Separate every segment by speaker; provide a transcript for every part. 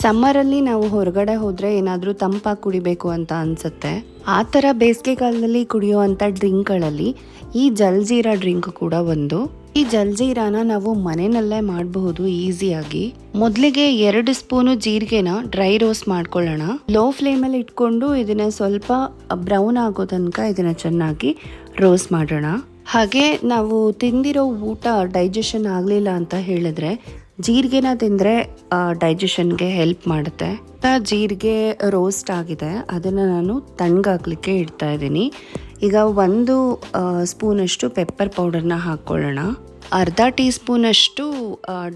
Speaker 1: ಸಮ್ಮರಲ್ಲಿ ನಾವು ಹೊರಗಡೆ ಹೋದರೆ ಏನಾದರೂ ತಂಪಾಗಿ ಕುಡಿಬೇಕು ಅಂತ ಅನಿಸುತ್ತೆ. ಆ ಥರ ಬೇಸಿಗೆ ಕಾಲದಲ್ಲಿ ಕುಡಿಯುವಂಥ ಡ್ರಿಂಕ್ಗಳಲ್ಲಿ ಈ ಜಲ್ಜೀರಾ ಡ್ರಿಂಕ್ ಕೂಡ ಒಂದು. ಈ ಜಲ್ಜೀರಾನ ನಾವು ಮನೆಯಲ್ಲೇ ಮಾಡಬಹುದು ಈಸಿಯಾಗಿ. ಮೊದಲಿಗೆ 2 ಸ್ಪೂನು ಜೀರಿಗೆನ ಡ್ರೈ ರೋಸ್ಟ್ ಮಾಡ್ಕೊಳ್ಳೋಣ. ಲೋ ಫ್ಲೇಮಲ್ಲಿ ಇಟ್ಕೊಂಡು ಇದನ್ನ ಸ್ವಲ್ಪ ಬ್ರೌನ್ ಆಗೋ ತನಕ ಇದನ್ನ ಚೆನ್ನಾಗಿ ರೋಸ್ಟ್ ಮಾಡೋಣ. ಹಾಗೆ ನಾವು ತಿಂದಿರೋ ಊಟ ಡೈಜೆಷನ್ ಆಗಲಿಲ್ಲ ಅಂತ ಹೇಳಿದ್ರೆ ಜೀರಿಗೆನ ತಿಂದರೆ ಡೈಜೆಷನ್ಗೆ ಹೆಲ್ಪ್ ಮಾಡುತ್ತೆ. ಜೀರಿಗೆ ರೋಸ್ಟ್ ಆಗಿದೆ, ಅದನ್ನು ನಾನು ತಣ್ಣಗಾಗಲಿಕ್ಕೆ ಇಡ್ತಾ ಇದ್ದೀನಿ. ಈಗ 1 ಸ್ಪೂನಷ್ಟು ಪೆಪ್ಪರ್ ಪೌಡರ್ನ ಹಾಕ್ಕೊಳ್ಳೋಣ. ಅರ್ಧ ಟೀ ಸ್ಪೂನಷ್ಟು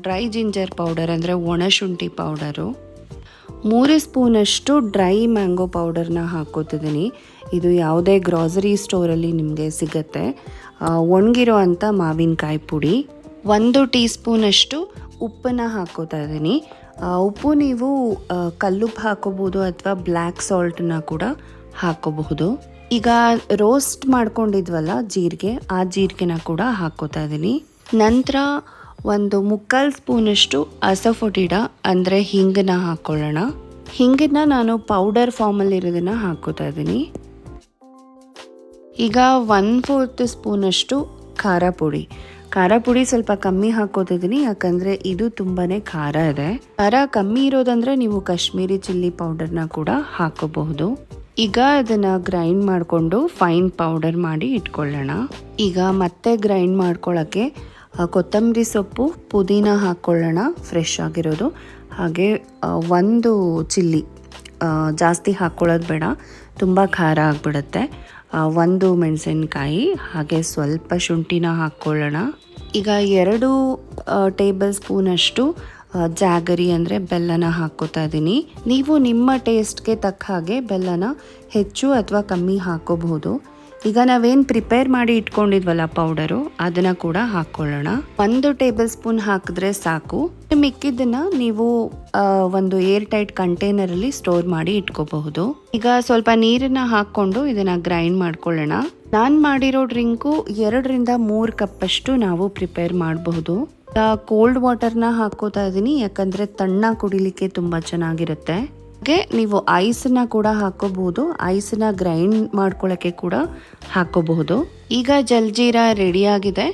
Speaker 1: ಡ್ರೈ ಜಿಂಜರ್ ಪೌಡರ್ ಅಂದರೆ ಒಣಶುಂಠಿ ಪೌಡರು, 3 ಸ್ಪೂನಷ್ಟು ಡ್ರೈ ಮ್ಯಾಂಗೋ ಪೌಡರ್ನ ಹಾಕೋತಿದ್ದೀನಿ. ಇದು ಯಾವುದೇ ಗ್ರಾಸರಿ ಸ್ಟೋರಲ್ಲಿ ನಿಮಗೆ ಸಿಗುತ್ತೆ. ಒಣಗಿರೋ ಅಂಥ ಮಾವಿನಕಾಯಿ ಪುಡಿ, 1 ಟೀ ಸ್ಪೂನಷ್ಟು ಉಪ್ಪನ್ನು ಹಾಕೋತಾ ಇದ್ದೀನಿ. ಉಪ್ಪು ನೀವು ಕಲ್ಲುಪ್ಪು ಹಾಕೋಬಹುದು ಅಥವಾ ಬ್ಲ್ಯಾಕ್ ಸಾಲ್ಟನ್ನ ಕೂಡ ಹಾಕೋಬಹುದು. ಈಗ ರೋಸ್ಟ್ ಮಾಡ್ಕೊಂಡಿದ್ವಲ್ಲ ಜೀರಿಗೆ, ಆ ಜೀರಿಗೆನ ಕೂಡ ಹಾಕೋತಾ ಇದ್ದೀನಿ. ನಂತರ 1/4 ಸ್ಪೂನಷ್ಟು ಅಸಫೋಟಿಡ ಅಂದರೆ ಹಿಂಗನ್ನ ಹಾಕ್ಕೊಳ್ಳೋಣ. ಹಿಂಗನ್ನ ನಾನು ಪೌಡರ್ ಫಾರ್ಮಲ್ಲಿ ಇರೋದನ್ನ ಹಾಕೋತಾ ಇದ್ದೀನಿ. ಈಗ 1/4 ಸ್ಪೂನಷ್ಟು ಖಾರ ಪುಡಿ ಸ್ವಲ್ಪ ಕಮ್ಮಿ ಹಾಕೋತಿದ್ದೀನಿ, ಯಾಕಂದರೆ ಇದು ತುಂಬಾ ಖಾರ ಇದೆ. ಖಾರ ಕಮ್ಮಿ ಇರೋದಂದರೆ ನೀವು ಕಾಶ್ಮೀರಿ ಚಿಲ್ಲಿ ಪೌಡರ್ನ ಕೂಡ ಹಾಕೋಬಹುದು. ಈಗ ಅದನ್ನು ಗ್ರೈಂಡ್ ಮಾಡಿಕೊಂಡು ಫೈನ್ ಪೌಡರ್ ಮಾಡಿ ಇಟ್ಕೊಳ್ಳೋಣ. ಈಗ ಮತ್ತೆ ಗ್ರೈಂಡ್ ಮಾಡ್ಕೊಳ್ಳೋಕ್ಕೆ ಕೊತ್ತಂಬರಿ ಸೊಪ್ಪು, ಪುದೀನ ಹಾಕ್ಕೊಳ್ಳೋಣ ಫ್ರೆಶ್ ಆಗಿರೋದು. ಹಾಗೆ 1 ಚಿಲ್ಲಿ, ಜಾಸ್ತಿ ಹಾಕ್ಕೊಳ್ಳೋದು ಬೇಡ, ತುಂಬ ಖಾರ ಆಗಿಬಿಡುತ್ತೆ. 1 ಮೆಣಸಿನ್ಕಾಯಿ, ಹಾಗೆ ಸ್ವಲ್ಪ ಶುಂಠಿನ ಹಾಕ್ಕೊಳ್ಳೋಣ. ಈಗ 2 ಟೇಬಲ್ ಸ್ಪೂನಷ್ಟು ಜಾಗರಿ ಅಂದರೆ ಬೆಲ್ಲನ ಹಾಕ್ಕೋತಾ ಇದ್ದೀನಿ. ನೀವು ನಿಮ್ಮ ಟೇಸ್ಟ್ಗೆ ತಕ್ಕ ಹಾಗೆ ಬೆಲ್ಲನ ಹೆಚ್ಚು ಅಥವಾ ಕಮ್ಮಿ ಹಾಕೋಬಹುದು. ಈಗ ನಾವೇನು ಪ್ರಿಪೇರ್ ಮಾಡಿ ಇಟ್ಕೊಂಡಿದ್ವಲ್ಲ ಪೌಡರು, ಅದನ್ನು ಕೂಡ ಹಾಕ್ಕೊಳ್ಳೋಣ. 1 ಟೇಬಲ್ ಸ್ಪೂನ್ ಹಾಕಿದ್ರೆ ಸಾಕು. ಮಿಕ್ಕಿದ್ದನ್ನು ನೀವು ಒಂದು ಏರ್ ಟೈಟ್ ಕಂಟೈನರಲ್ಲಿ ಸ್ಟೋರ್ ಮಾಡಿ ಇಟ್ಕೋಬಹುದು. ಈಗ ಸ್ವಲ್ಪ ನೀರನ್ನ ಹಾಕ್ಕೊಂಡು ಇದನ್ನು ಗ್ರೈಂಡ್ ಮಾಡ್ಕೊಳ್ಳೋಣ. ನಾನು ಮಾಡಿರೋ ಡ್ರಿಂಕು 2ರಿಂದ 3 ಕಪ್ಪಷ್ಟು ನಾವು ಪ್ರಿಪೇರ್ ಮಾಡಬಹುದು. ಕೋಲ್ಡ್ ವಾಟರ್ನ ಹಾಕೋತಾ ಇದ್ದೀನಿ, ಯಾಕಂದರೆ ತಣ್ಣ ಕುಡಿಲಿಕ್ಕೆ ತುಂಬ ಚೆನ್ನಾಗಿರುತ್ತೆ. ಹಾಗೆ ನೀವು ಐಸನ್ನ ಕೂಡ ಹಾಕೋಬಹುದು, ಐಸನ್ನ ಗ್ರೈಂಡ್ ಮಾಡ್ಕೊಳ್ಳೋಕ್ಕೆ ಕೂಡ ಹಾಕೋಬಹುದು. ಈಗ ಜಲ್ಜೀರಾ ರೆಡಿಯಾಗಿದೆ.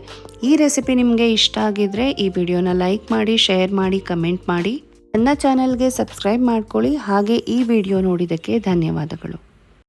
Speaker 1: ಈ ರೆಸಿಪಿ ನಿಮಗೆ ಇಷ್ಟ ಆಗಿದ್ರೆ ಈ ವಿಡಿಯೋನ ಲೈಕ್ ಮಾಡಿ, ಶೇರ್ ಮಾಡಿ, ಕಮೆಂಟ್ ಮಾಡಿ. ನನ್ನ ಚಾನಲ್ಗೆ ಸಬ್ಸ್ಕ್ರೈಬ್ ಮಾಡ್ಕೊಳ್ಳಿ. ಹಾಗೆ ಈ ವಿಡಿಯೋ ನೋಡಿದ್ದಕ್ಕೆ ಧನ್ಯವಾದಗಳು.